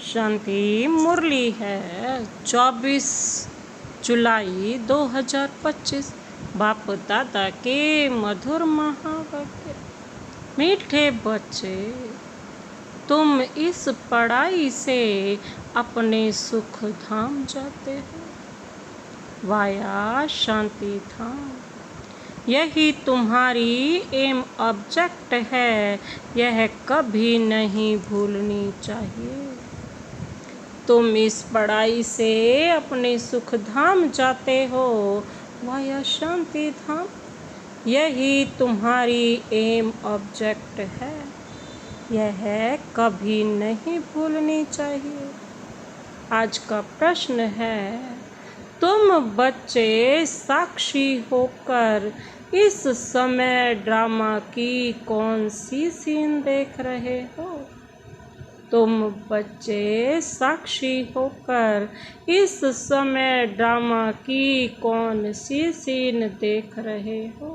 शांति मुरली है 24 जुलाई 2025। बाप दादा के मधुर महावाक्य। मीठे बच्चे, तुम इस पढ़ाई से अपने सुख धाम जाते हो, वाया शांति धाम। यही तुम्हारी एम ऑब्जेक्ट है, यह कभी नहीं भूलनी चाहिए। तुम इस पढ़ाई से अपने सुख धाम जाते हो, वाया शांति धाम। यही तुम्हारी एम ऑब्जेक्ट है, यह कभी नहीं भूलनी चाहिए। आज का प्रश्न है, तुम बच्चे साक्षी होकर इस समय ड्रामा की कौन सी सीन देख रहे हो? तुम बच्चे साक्षी होकर इस समय ड्रामा की कौन सी सीन देख रहे हो?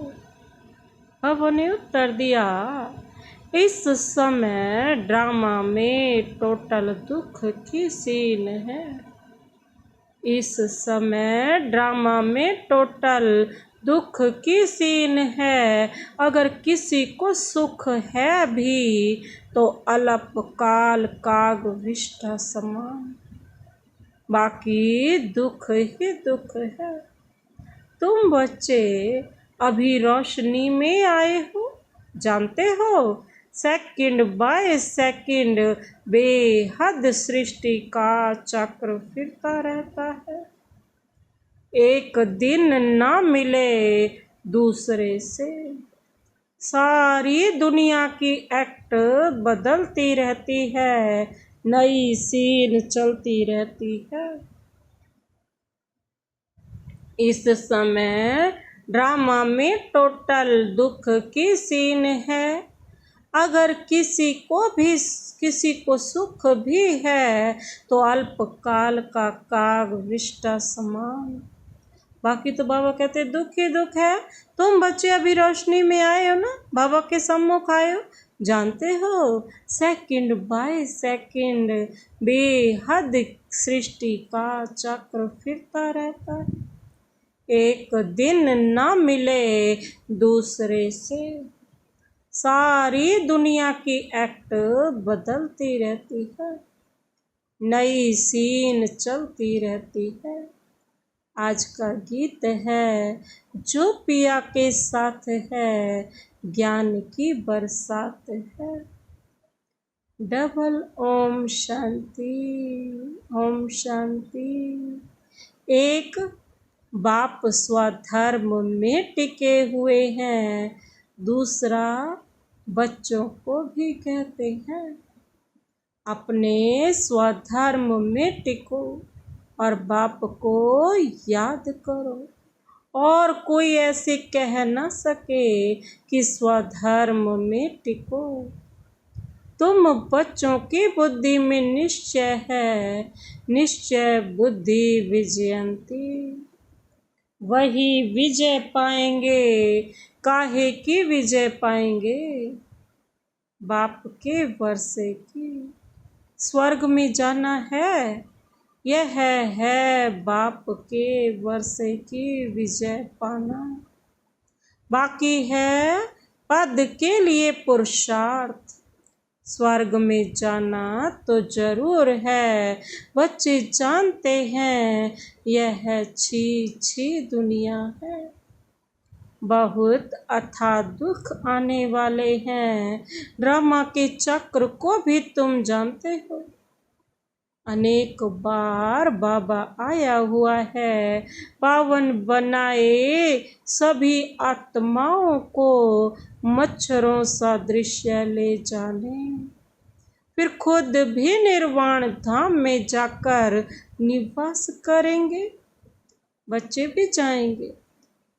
भव ने उत्तर दिया, इस समय ड्रामा में टोटल दुख की सीन है। इस समय ड्रामा में टोटल दुख की सीन है। अगर किसी को सुख है भी तो अल्प काल काग विष्ठा समान, बाकी दुख ही दुख है। तुम बच्चे अभी रोशनी में आए हो, जानते हो सेकंड बाय सेकंड बेहद सृष्टि का चक्र फिरता रहता है। एक दिन ना मिले दूसरे से, सारी दुनिया की एक्ट बदलती रहती है, नई सीन चलती रहती है। इस समय ड्रामा में टोटल दुख की सीन है। अगर किसी को सुख भी है तो अल्पकाल का काग विष्ठा समान, बाकी तो बाबा कहते दुख ही दुख है। तुम बच्चे अभी रोशनी में आए हो ना, बाबा के सम्मुख आए हो, जानते हो सेकंड बाय सेकंड बेहद सृष्टि का चक्र फिरता रहता है। एक दिन ना मिले दूसरे से, सारी दुनिया की एक्ट बदलती रहती है, नई सीन चलती रहती है। आज का गीत है, जो पिया के साथ है ज्ञान की बरसात है। डबल ओम शांति, ओम शांति। एक बाप स्वधर्म में टिके हुए हैं, दूसरा बच्चों को भी कहते हैं अपने स्वधर्म में टिको और बाप को याद करो। और कोई ऐसे कह न सके कि स्वधर्म में टिको। तुम बच्चों की बुद्धि में निश्चय है, निश्चय बुद्धि विजयंती। वही विजय पाएंगे, काहे की विजय पाएंगे? बाप के वर्षे की। स्वर्ग में जाना है, यह है बाप के वर्षे की विजय पाना। बाकी है पद के लिए पुरुषार्थ। स्वर्ग में जाना तो जरूर है, बच्चे जानते हैं यह छी छी दुनिया है। बहुत अथाह दुख आने वाले हैं, ड्रामा के चक्र को भी तुम जानते हो। अनेक बार बाबा आया हुआ है, पावन बनाए सभी आत्माओं को मच्छरों सा दृश्य ले जाने, फिर खुद भी निर्वाण धाम में जाकर निवास करेंगे। बच्चे भी जाएंगे।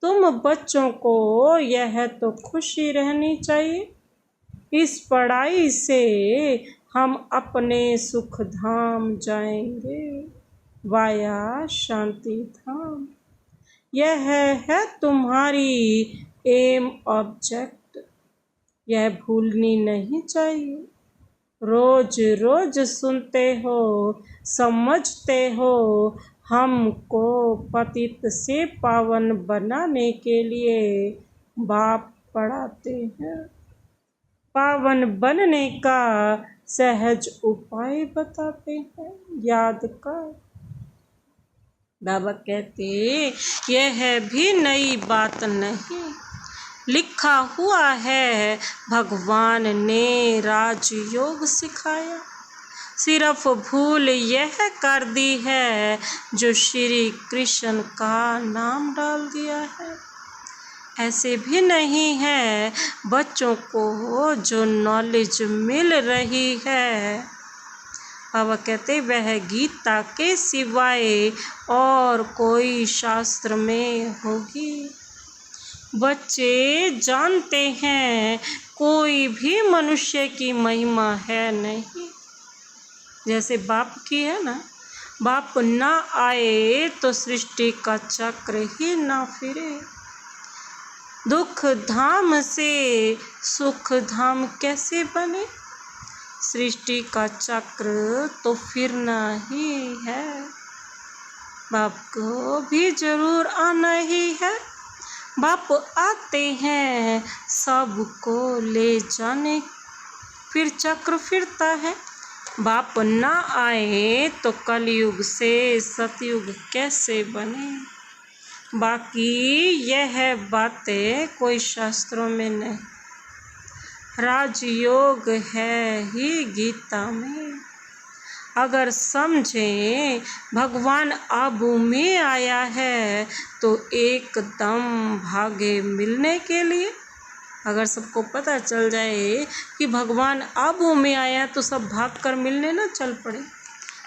तुम बच्चों को यह तो खुशी रहनी चाहिए, इस पढ़ाई से हम अपने सुख धाम जाएंगे, वाया शांति धाम। यह है तुम्हारी एम ऑब्जेक्ट, यह भूलनी नहीं चाहिए। रोज रोज सुनते हो, समझते हो, हमको पतित से पावन बनाने के लिए बाप पढ़ाते हैं। पावन बनने का सहज उपाय बताते हैं, याद कर। बाबा कहते यह भी नई बात नहीं, लिखा हुआ है, भगवान ने राजयोग सिखाया। सिर्फ भूल यह कर दी है जो श्री कृष्ण का नाम डाल दिया है। ऐसे भी नहीं है बच्चों को जो नॉलेज मिल रही है। बाबा कहते वह गीता के सिवाय और कोई शास्त्र में होगी। बच्चे जानते हैं कोई भी मनुष्य की महिमा है नहीं, जैसे बाप की है ना। बाप ना आए तो सृष्टि का चक्र ही ना फिरे। दुख धाम से सुख धाम कैसे बने? सृष्टि का चक्र तो फिरना ही है। बाप को भी जरूर आना ही है। बाप आते हैं सबको ले जाने, फिर चक्र फिरता है। बाप ना आए तो कलयुग से सतयुग कैसे बने? बाकी यह बातें कोई शास्त्रों में नहीं, राजयोग है ही गीता में। अगर समझें भगवान आबू में आया है तो एकदम भागे मिलने के लिए। अगर सबको पता चल जाए कि भगवान आबू में आया तो सब भागकर मिलने ना चल पड़े।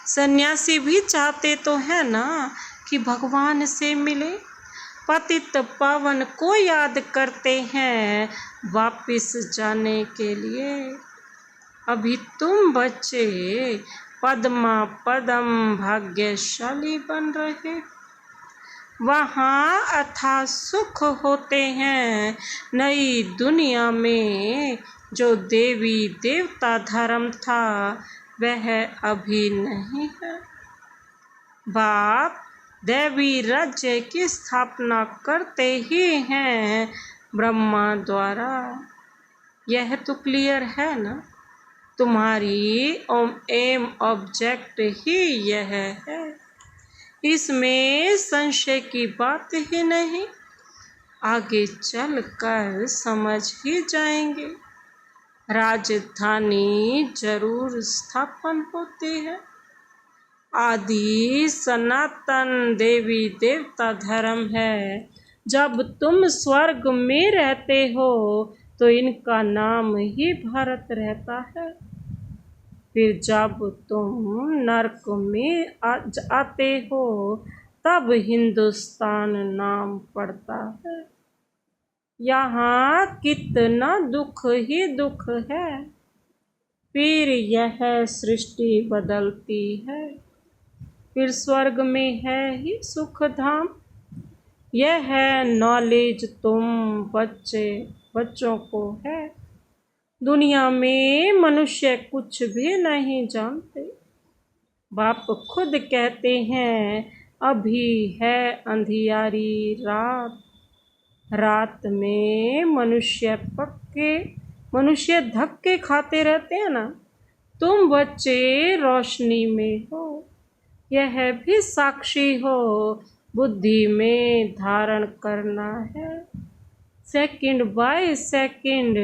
सन्यासी भी चाहते तो है ना कि भगवान से मिले। पतित पावन को याद करते हैं वापिस जाने के लिए। अभी तुम बच्चे पद्मा पदम भाग्यशाली बन रहे, वहाँ अथाह सुख होते हैं। नई दुनिया में जो देवी देवता धर्म था वह अभी नहीं है। बाप देवी राज्य की स्थापना करते ही हैं ब्रह्मा द्वारा। यह तो क्लियर है ना। तुम्हारी एम ऑब्जेक्ट ही यह है, इसमें संशय की बात ही नहीं। आगे चलकर समझ ही जाएंगे। राजधानी जरूर स्थापन होती है। आदि सनातन देवी देवता धर्म है। जब तुम स्वर्ग में रहते हो तो इनका नाम ही भारत रहता है। फिर जब तुम नरक में आते हो तब हिंदुस्तान नाम पड़ता है। यहाँ कितना दुख ही दुख है। फिर यह सृष्टि बदलती है। फिर स्वर्ग में है ही सुख धाम। यह है नॉलेज तुम बच्चों को है। दुनिया में मनुष्य कुछ भी नहीं जानते। बाप खुद कहते हैं अभी है अंधियारी रात। रात में मनुष्य धक्के खाते रहते हैं ना। तुम बच्चे रोशनी में हो। यह भी साक्षी हो, बुद्धि में धारण करना है। सेकंड बाय सेकंड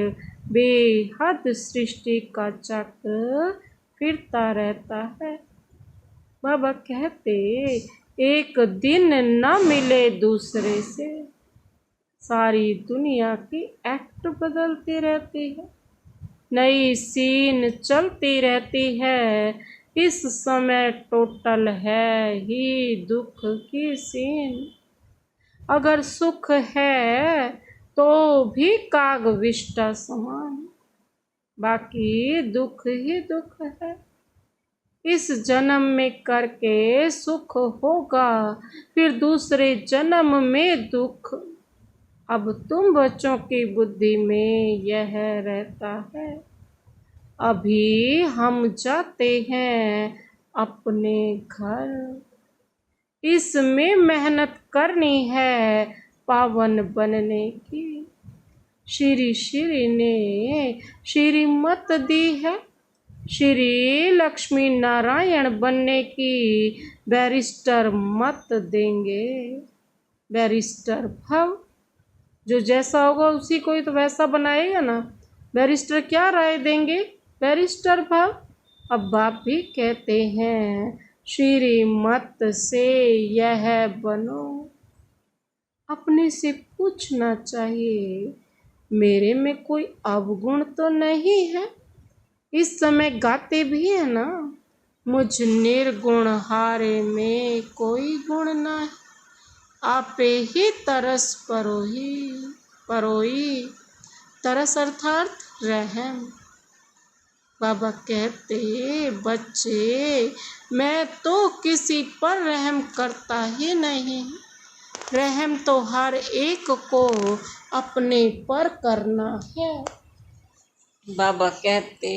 बेहद सृष्टि का चक्र फिरता रहता है। बाबा कहते एक दिन न मिले दूसरे से। सारी दुनिया की एक्ट बदलती रहती है, नई सीन चलती रहती है। इस समय टोटल है ही दुख की सीन। अगर सुख है तो भी कागविष्टा समान, बाकी दुख ही दुख है। इस जन्म में करके सुख होगा, फिर दूसरे जन्म में दुख। अब तुम बच्चों की बुद्धि में यह रहता है। अभी हम जाते हैं अपने घर। इसमें मेहनत करनी है पावन बनने की। श्री श्री ने श्रीमत दी है, श्री लक्ष्मी नारायण बनने की। बैरिस्टर मत देंगे, बैरिस्टर भव। जो जैसा होगा उसी को ही तो वैसा बनाएगा ना। बैरिस्टर क्या राय देंगे? बैरिस्टर भव। अब बाप भी कहते हैं श्रीमत से यह बनो। अपने से पूछना चाहिए मेरे में कोई अवगुण तो नहीं है। इस समय गाते भी है ना, मुझ निर्गुण हारे में कोई गुण ना है। आपे ही तरस परोही, परोई। तरस अर्थात रहम। बाबा कहते बच्चे मैं तो किसी पर रहम करता ही नहीं। रहम तो हर एक को अपने पर करना है। बाबा कहते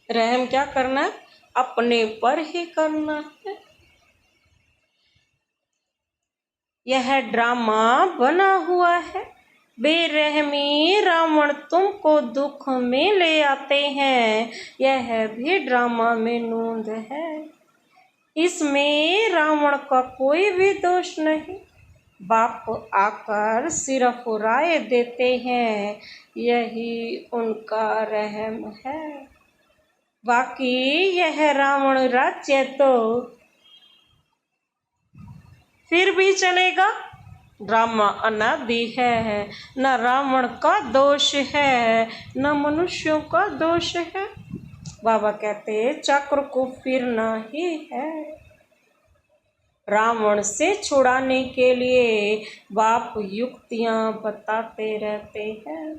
रहम क्या करना है? अपने पर ही करना है। यह ड्रामा बना हुआ है। बेरहमी रावण तुमको दुख में ले आते हैं। यह भी ड्रामा में नूंद है। इसमें रावण का कोई भी दोष नहीं। बाप आकर सिर्फ राय देते हैं, यही उनका रहम है। बाकी यह रावण राज्य तो फिर भी चलेगा। ड्रामा अनादि है, न रावण का दोष है न मनुष्यों का दोष है। बाबा कहते चक्र को फिरना ही है। रावण से छुड़ाने के लिए बाप युक्तियां बताते रहते हैं।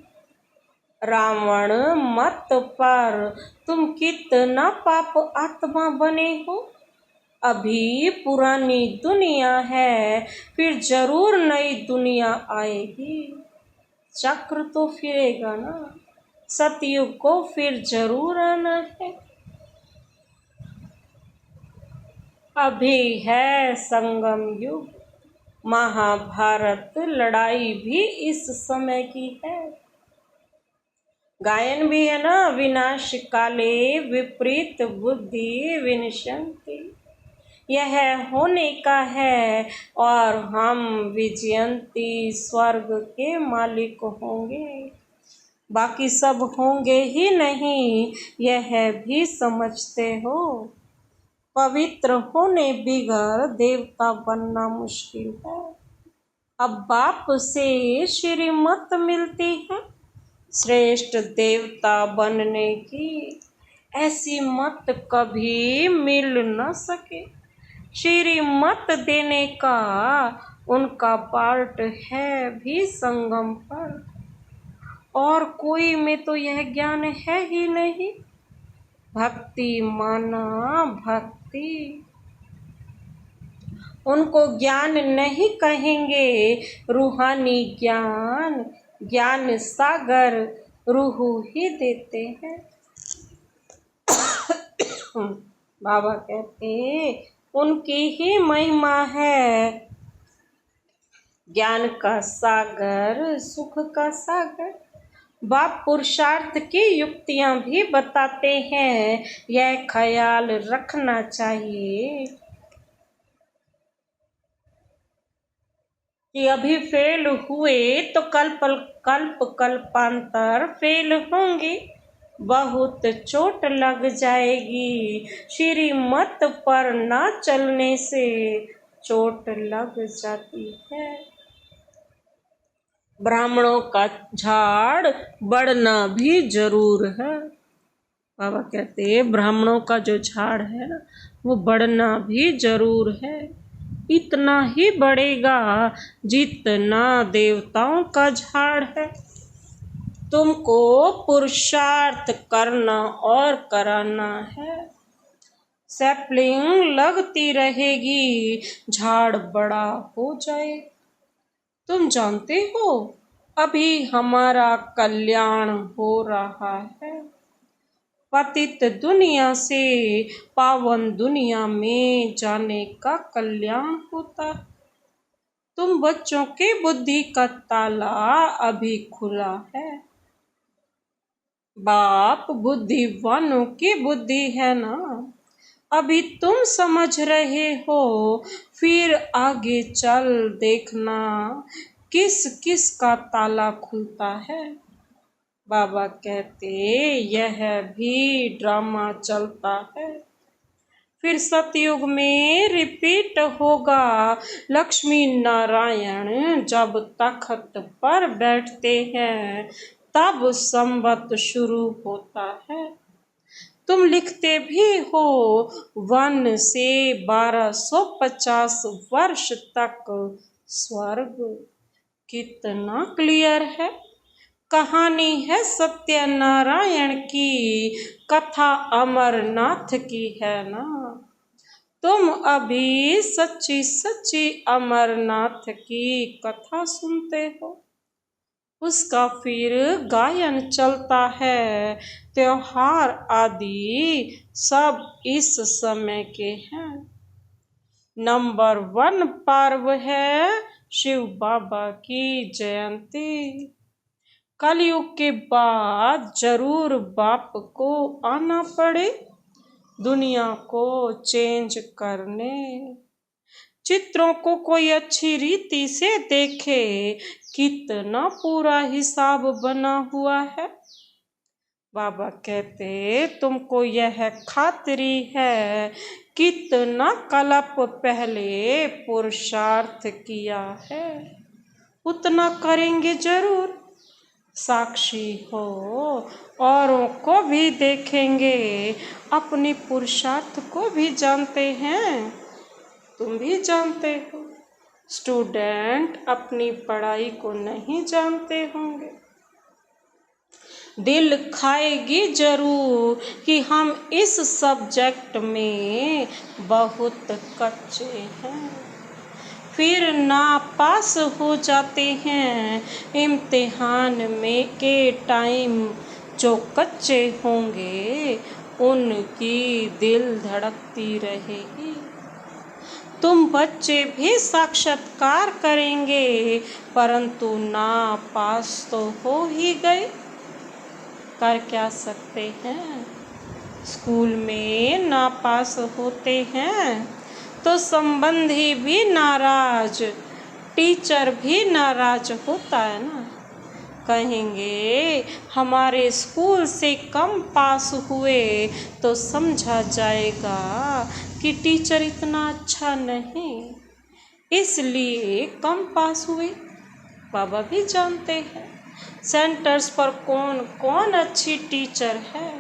रावण मत पर तुम कितना पाप आत्मा बने हो। अभी पुरानी दुनिया है, फिर जरूर नई दुनिया आएगी। चक्र तो फिरेगा ना। सतयुग को फिर जरूर आना है। अभी है संगम युग। महाभारत लड़ाई भी इस समय की है। गायन भी है ना, विनाश काले विपरीत बुद्धि विनशंति। यह होने का है और हम विजयंती स्वर्ग के मालिक होंगे। बाकी सब होंगे ही नहीं, यह भी समझते हो। पवित्र होने बिगर देवता बनना मुश्किल है। अब बाप से श्रीमत मिलती है श्रेष्ठ देवता बनने की। ऐसी मत कभी मिल न सके। श्रीमत देने का उनका पार्ट है भी संगम पर। और कोई में तो यह ज्ञान है ही नहीं। भक्ति माना भक्ति। उनको ज्ञान नहीं कहेंगे, रूहानी ज्ञान। ज्ञान सागर रूह ही देते हैं। बाबा कहते उनकी ही महिमा है। ज्ञान का सागर, सुख का सागर। बाप पुरुषार्थ की युक्तियां भी बताते हैं, यह ख्याल रखना चाहिए कि अभी फेल हुए तो कल्पांतर फेल होंगे। बहुत चोट लग जाएगी। श्रीमत पर ना चलने से चोट लग जाती है। ब्राह्मणों का झाड़ बढ़ना भी जरूर है। बाबा कहते हैं ब्राह्मणों का जो झाड़ है ना, वो बढ़ना भी जरूर है। इतना ही बढ़ेगा जितना देवताओं का झाड़ है। तुमको पुरुषार्थ करना और कराना है। सैपलिंग लगती रहेगी, झाड़ बड़ा हो जाए। तुम जानते हो अभी हमारा कल्याण हो रहा है। पतित दुनिया से पावन दुनिया में जाने का कल्याण होता है। तुम बच्चों की बुद्धि का ताला अभी खुला है। बाप बुद्धिवानों की बुद्धि है ना, अभी तुम समझ रहे हो, फिर आगे चल देखना किस किस का ताला खुलता है। बाबा कहते यह भी ड्रामा चलता है। फिर सतयुग में रिपीट होगा। लक्ष्मी नारायण जब तख्त पर बैठते हैं तब संवत शुरू होता है। तुम लिखते भी हो 1 से 1250 वर्ष तक स्वर्ग। कितना क्लियर है। कहानी है सत्यनारायण की, कथा अमरनाथ की है ना। तुम अभी सच्ची सच्ची अमरनाथ की कथा सुनते हो। उसका फिर गायन चलता है। त्योहार आदि सब इस समय के हैं। नंबर 1 पर्व है शिव बाबा की जयंती। कलयुग के बाद जरूर बाप को आना पड़े दुनिया को चेंज करने। चित्रों को कोई अच्छी रीति से देखे, कितना पूरा हिसाब बना हुआ है। बाबा कहते तुमको यह खातिरी है कितना कल्प पहले पुरुषार्थ किया है, उतना करेंगे जरूर। साक्षी हो, औरों को भी देखेंगे, अपने पुरुषार्थ को भी जानते हैं। तुम भी जानते हो। स्टूडेंट अपनी पढ़ाई को नहीं जानते होंगे। दिल खाएगी जरूर कि हम इस सब्जेक्ट में बहुत कच्चे हैं। फिर ना पास हो जाते हैं इम्तिहान में के टाइम। जो कच्चे होंगे उनकी दिल धड़कती रहेगी। तुम बच्चे भी साक्षात्कार करेंगे, परंतु ना पास तो हो ही गए। कर क्या सकते हैं। स्कूल में ना पास होते हैं तो संबंधी भी नाराज, टीचर भी नाराज होता है ना। कहेंगे हमारे स्कूल से कम पास हुए तो समझा जाएगा कि टीचर इतना अच्छा नहीं, इसलिए कम पास हुए। बाबा भी जानते हैं सेंटर्स पर कौन कौन अच्छी टीचर है,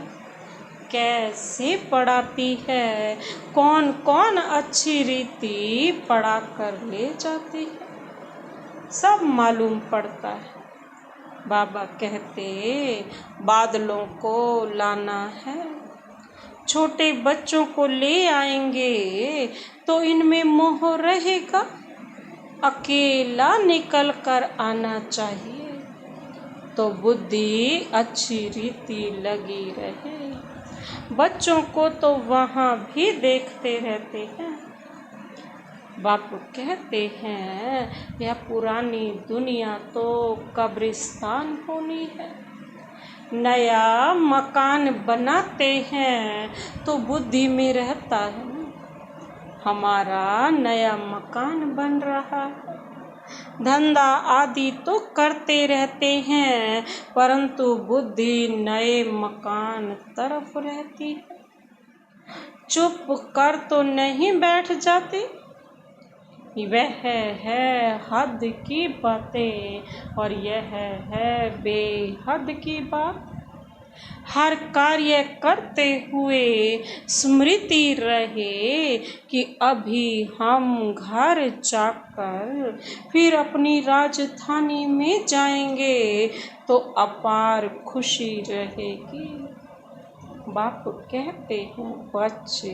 कैसे पढ़ाती है, कौन कौन अच्छी रीति पढ़ा कर ले जाती है, सब मालूम पड़ता है। बाबा कहते बादलों को लाना है, छोटे बच्चों को ले आएंगे तो इनमें मोह रहेगा। अकेला निकल कर आना चाहिए तो बुद्धि अच्छी रीति लगी रहे। बच्चों को तो वहाँ भी देखते रहते हैं। बापू कहते हैं यह पुरानी दुनिया तो कब्रिस्तान होनी है। नया मकान बनाते हैं तो बुद्धि में रहता है, हमारा नया मकान बन रहा है। धंधा आदि तो करते रहते हैं, परंतु बुद्धि नए मकान तरफ रहती है। चुप कर तो नहीं बैठ जाते। वह है हद की बातें और यह है बेहद की बात। हर कार्य करते हुए स्मृति रहे कि अभी हम घर जाकर फिर अपनी राजधानी में जाएंगे तो अपार खुशी रहेगी। बाप कहते हैं बच्चे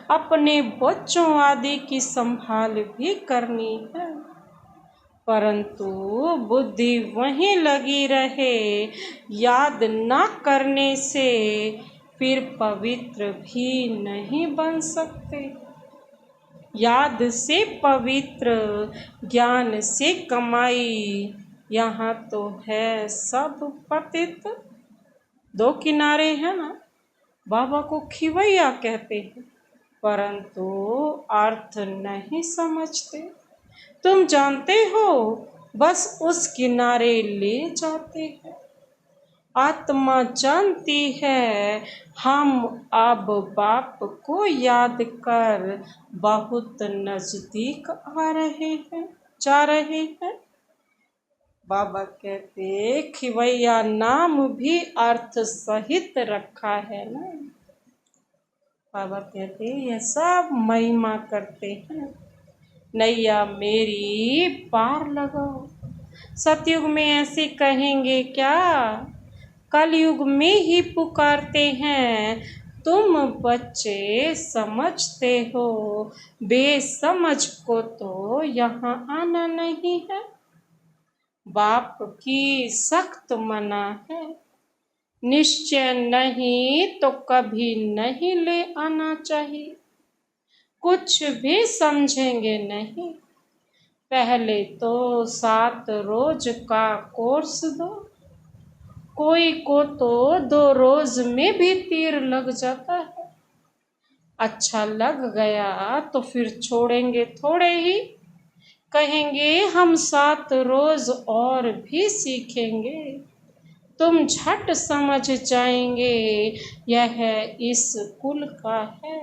अपने बच्चों आदि की संभाल भी करनी है, परंतु बुद्धि वहीं लगी रहे याद न करने से, फिर पवित्र भी नहीं बन सकते। याद से पवित्र, ज्ञान से कमाई, यहाँ तो है सब पतित। दो किनारे हैं ना। बाबा को खिवैया कहते हैं, परंतु अर्थ नहीं समझते। तुम जानते हो, बस उस किनारे ले जाते हैं। आत्मा जानती है, हम अब बाप को याद कर बहुत नजदीक जा रहे हैं। बाबा कहते खिवैया नाम भी अर्थ सहित रखा है ना। बाबा कहते ये सब महिमा करते हैं। नैया मेरी पार लगाओ। सतयुग में ऐसे कहेंगे क्या? कलयुग में ही पुकारते हैं। तुम बच्चे समझते हो, बेसमझ को तो यहाँ आना नहीं है। बाप की सख्त मना है, निश्चय नहीं तो कभी नहीं ले आना चाहिए। कुछ भी समझेंगे नहीं। पहले तो 7 रोज का कोर्स दो। कोई को तो 2 रोज में भी तीर लग जाता है। अच्छा लग गया तो फिर छोड़ेंगे थोड़े ही। कहेंगे हम 7 रोज और भी सीखेंगे। तुम झट समझ जाएंगे, यह इस कुल का है।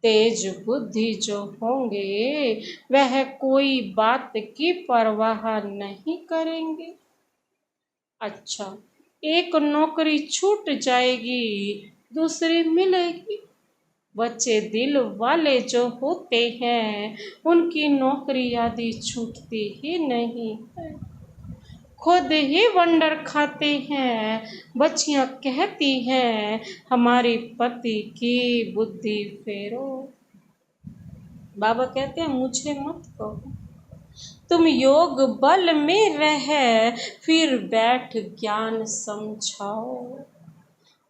तेज बुद्धि जो होंगे वह कोई बात की परवाह नहीं करेंगे। अच्छा, एक नौकरी छूट जाएगी, दूसरी मिलेगी। बच्चे दिल वाले जो होते हैं उनकी नौकरी आदि छूटती ही नहीं है। खुद ही वंडर खाते हैं। बच्चियां कहती हैं हमारी पति की बुद्धि फेरो। बाबा कहते हैं मुझे मत कहो, तुम योग बल में रह फिर बैठ ज्ञान समझाओ।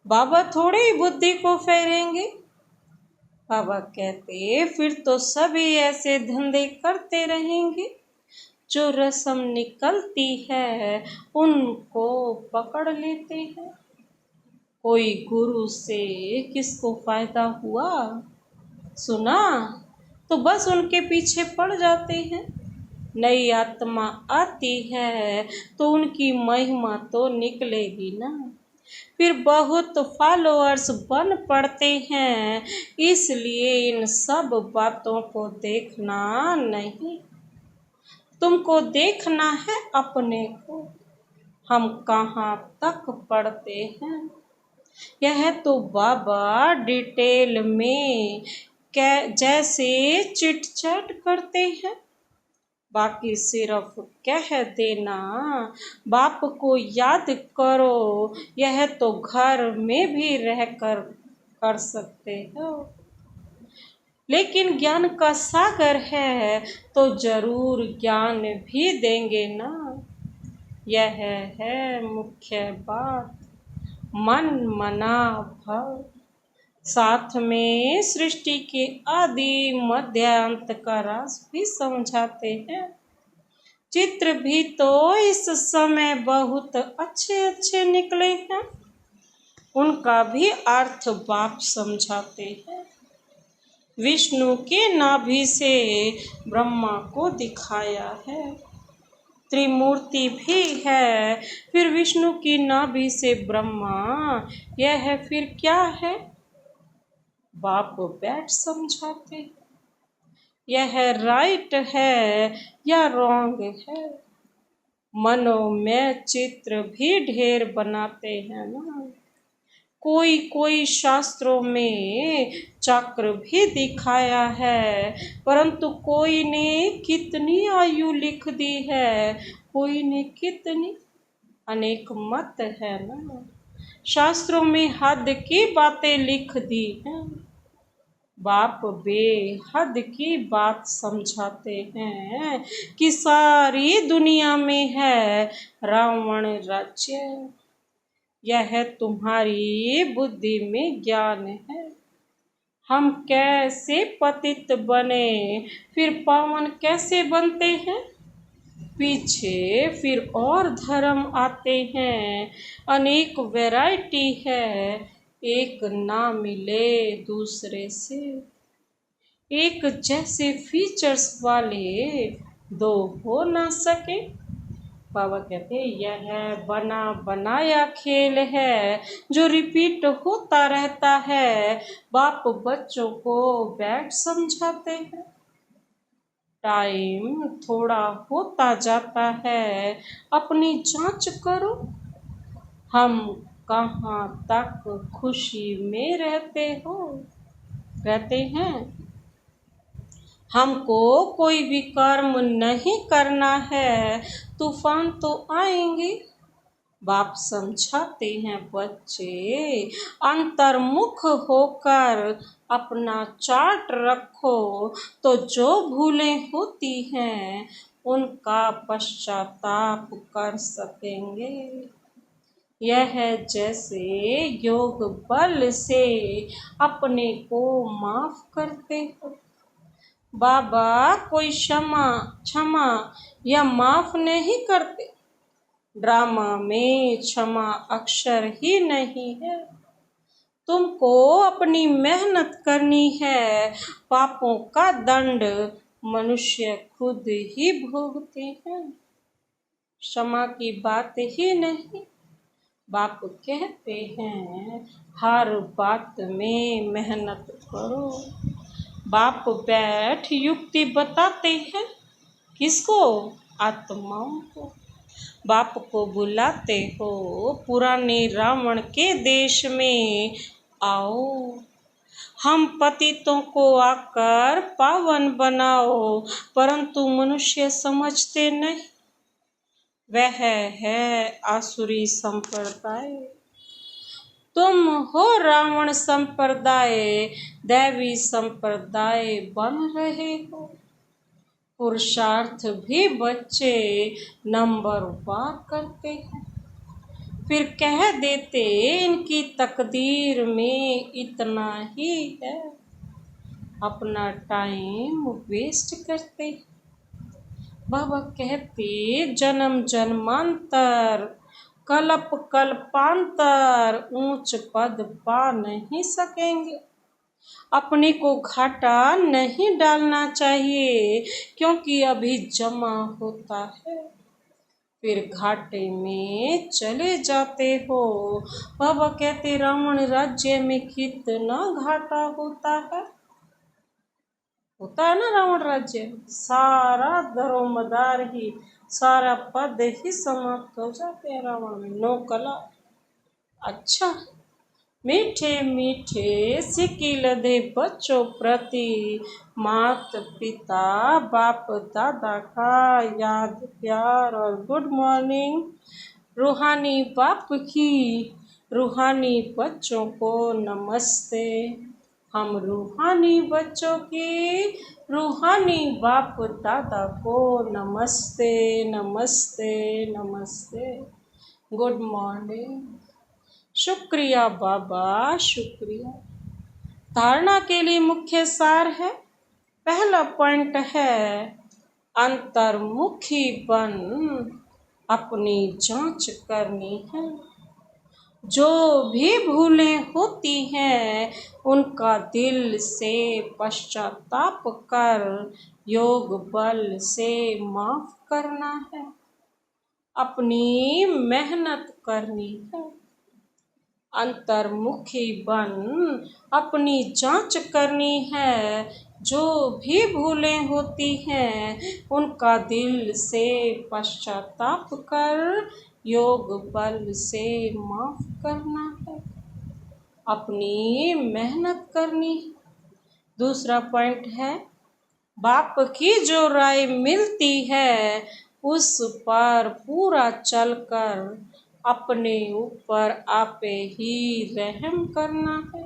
बाबा थोड़े ही बुद्धि को फेरेंगे। बाबा कहते फिर तो सभी ऐसे धंधे करते रहेंगे। जो रस्म निकलती है उनको पकड़ लेते हैं। कोई गुरु से किसको फायदा हुआ सुना तो बस उनके पीछे पड़ जाते हैं। नई आत्मा आती है तो उनकी महिमा तो निकलेगी ना। फिर बहुत फॉलोअर्स बन पड़ते हैं। इसलिए इन सब बातों को देखना नहीं, तुमको देखना है अपने को। हम कहाँ तक पढ़ते हैं यह तो बाबा डिटेल में जैसे चिट चैट करते हैं। बाकी सिर्फ कह देना बाप को याद करो, यह तो घर में भी रहकर कर सकते हो। लेकिन ज्ञान का सागर है तो जरूर ज्ञान भी देंगे ना। यह है मुख्य बात, मन मना भव। साथ में सृष्टि के आदि मध्य अंत का राज भी समझाते हैं। चित्र भी तो इस समय बहुत अच्छे अच्छे निकले हैं, उनका भी अर्थ बाप समझाते हैं। विष्णु के नाभि से ब्रह्मा को दिखाया है। त्रिमूर्ति भी है, फिर विष्णु की नाभि से ब्रह्मा, यह फिर क्या है? बाप बैठ समझाते। यह राइट है या रॉन्ग है? मनो में चित्र भी ढेर बनाते हैं ना। कोई कोई शास्त्रों में चक्र भी दिखाया है, परंतु कोई ने कितनी आयु लिख दी है, कोई ने कितनी, अनेक मत है ना। शास्त्रों में हद की बातें लिख दी हैं। बाप बेहद की बात समझाते हैं कि सारी दुनिया में है रावण राज्य। यह तुम्हारी बुद्धि में ज्ञान है। हम कैसे पतित बने, फिर पावन कैसे बनते हैं। पीछे फिर और धर्म आते हैं, अनेक वैरायटी है, एक ना मिले दूसरे से। एक जैसे फीचर्स वाले दो हो ना सके। बाबा कहते हैं यह बना बनाया खेल है जो रिपीट होता रहता है। बाप बच्चों को बैठ समझाते हैं। टाइम थोड़ा होता जाता है, अपनी जांच करो। हम कहाँ तक खुशी में रहते हैं। हमको कोई भी कर्म नहीं करना है, तूफान तो आएंगे। बाप समझाते हैं बच्चे अंतर्मुख होकर अपना चार्ट रखो, तो जो भूलें होती हैं उनका पश्चाताप कर सकेंगे। यह जैसे योग बल से अपने को माफ करते हो। बाबा कोई क्षमा या माफ नहीं करते। ड्रामा में क्षमा अक्षर ही नहीं है। तुमको अपनी मेहनत करनी है। पापों का दंड मनुष्य खुद ही भोगते हैं। क्षमा की बात ही नहीं। बाप कहते हैं हर बात में मेहनत करो। बाप बैठ युक्ति बताते हैं। किसको? आत्माओं को। बाप को बुलाते हो पुराने रावण के देश में आओ। हम पतितों को आकर पावन बनाओ, परंतु मनुष्य समझते नहीं। वह है आसुरी संप्रदाय। तुम हो रावण संप्रदाय, दैवी संप्रदाय बन रहे हो। पुरुषार्थ भी बच्चे नंबर वार करते हैं, फिर कह देते इनकी तकदीर में इतना ही है। अपना टाइम वेस्ट करते। बाबा कहते जन्म जन्मांतर कल्प कल्पांतर ऊंच पद पा नहीं सकेंगे। अपने को घाटा नहीं डालना चाहिए, क्योंकि अभी जमा होता है, फिर घाटे में चले जाते हो। बाबा कहते रावण राज्य में कितना घाटा होता है ना। रावण राज्य सारा दरोमदार ही, सारा पद ही समाप्त हो जाते हैं रावण में। नो कला। अच्छा, मीठे मीठे सिक्की लदे बच्चों प्रति मात पिता बाप दादा का याद प्यार और गुड मॉर्निंग। रूहानी बाप की रूहानी बच्चों को नमस्ते। हम रूहानी बच्चों की रूहानी बाप दादा को नमस्ते नमस्ते नमस्ते। Good morning. शुक्रिया बाबा, शुक्रिया। धारणा के लिए मुख्य सार है। पहला पॉइंट है अंतर्मुखी बन अपनी जांच करनी है। जो भी भूलें होती हैं उनका दिल से पश्चाताप कर योग बल से माफ करना है। अपनी मेहनत करनी है। अंतर्मुखी बन अपनी जांच करनी है। जो भी भूलें होती हैं उनका दिल से पश्चाताप कर योग बल से माफ करना है। अपनी मेहनत करनी। दूसरा पॉइंट है बाप की जो राय मिलती है उस पर पूरा चलकर अपने ऊपर आपे ही रहम करना है।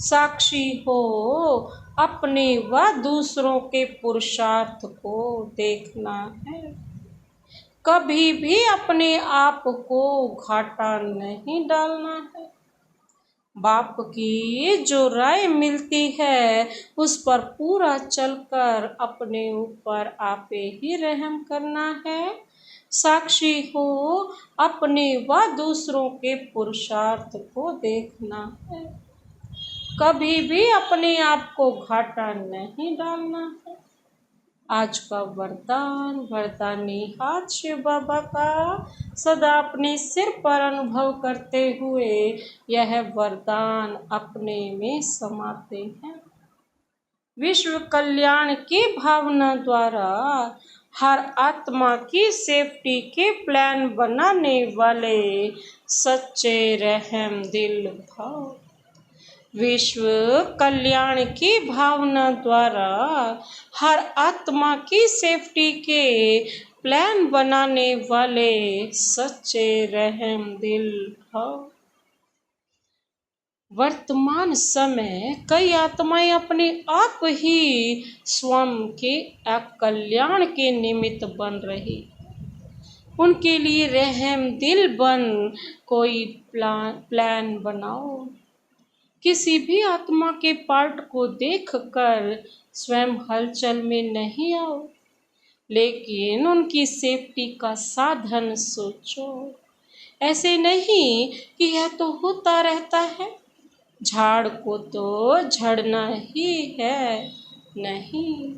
साक्षी हो अपने व दूसरों के पुरुषार्थ को देखना है। कभी भी अपने आप को घाटा नहीं डालना है। बाप की जो राय मिलती है उस पर पूरा चलकर अपने ऊपर आपे ही रहम करना है। साक्षी हो अपने व दूसरों के पुरुषार्थ को देखना है। कभी भी अपने आप को घाटा नहीं डालना है। आज का वरदान वरदानी हाथ शिव बाबा का सदा अपने सिर पर अनुभव करते हुए यह वरदान अपने में समाते हैं। विश्व कल्याण की भावना द्वारा हर आत्मा की सेफ्टी के प्लान बनाने वाले सच्चे रहम दिल भाव। विश्व कल्याण की भावना द्वारा हर आत्मा की सेफ्टी के प्लान बनाने वाले सच्चे रहम दिल भाव। वर्तमान समय कई आत्माएं अपने आप ही स्वयं के कल्याण के निमित्त बन रही। उनके लिए रहम दिल बन कोई प्लान बनाओ। किसी भी आत्मा के पार्ट को देखकर स्वयं हलचल में नहीं आओ, लेकिन उनकी सेफ्टी का साधन सोचो। ऐसे नहीं कि यह तो होता रहता है, झाड़ को तो झड़ना ही है। नहीं,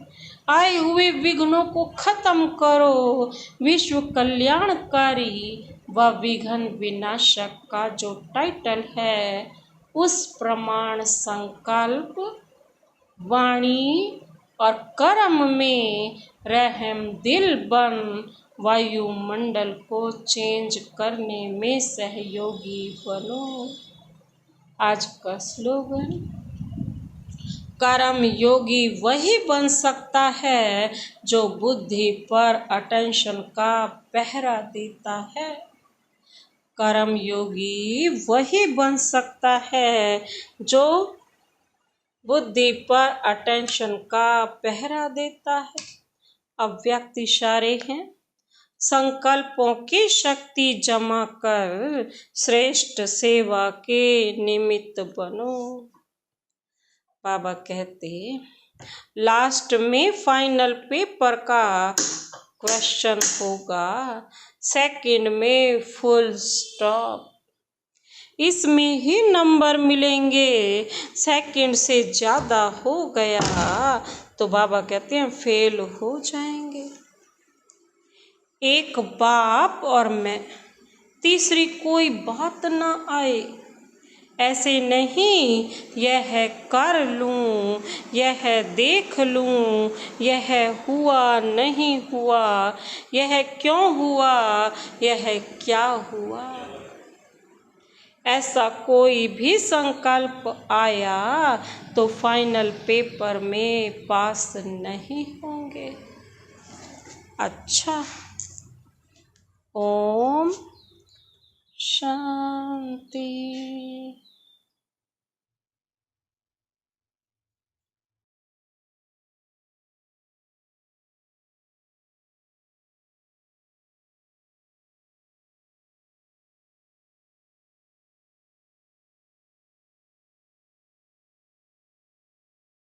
आए हुए विघ्नों को खत्म करो। विश्व कल्याणकारी व विघ्न विनाशक का जो टाइटल है उस प्रमाण संकल्प वाणी और कर्म में रहम दिल बन वायुमंडल को चेंज करने में सहयोगी बनो। आज का स्लोगन, कर्म योगी वही बन सकता है जो बुद्धि पर अटेंशन का पहरा देता है। कर्म योगी वही बन सकता है जो बुद्धि पर अटेंशन का पहरा देता है। अव्यक्त इशारे हैं। संकल्पों की शक्ति जमा कर श्रेष्ठ सेवा के निमित्त बनो। बाबा कहते लास्ट में फाइनल पेपर का क्वेश्चन होगा, सेकंड में फुल स्टॉप। इसमें ही नंबर मिलेंगे। सेकंड से ज़्यादा हो गया तो बाबा कहते हैं फेल हो जाएंगे। एक बाप और मैं, तीसरी कोई बात ना आए। ऐसे नहीं यह कर लूँ, यह देख लूँ, यह हुआ नहीं हुआ, यह क्यों हुआ, यह क्या हुआ। ऐसा कोई भी संकल्प आया तो फाइनल पेपर में पास नहीं होंगे। अच्छा, ओम शांति।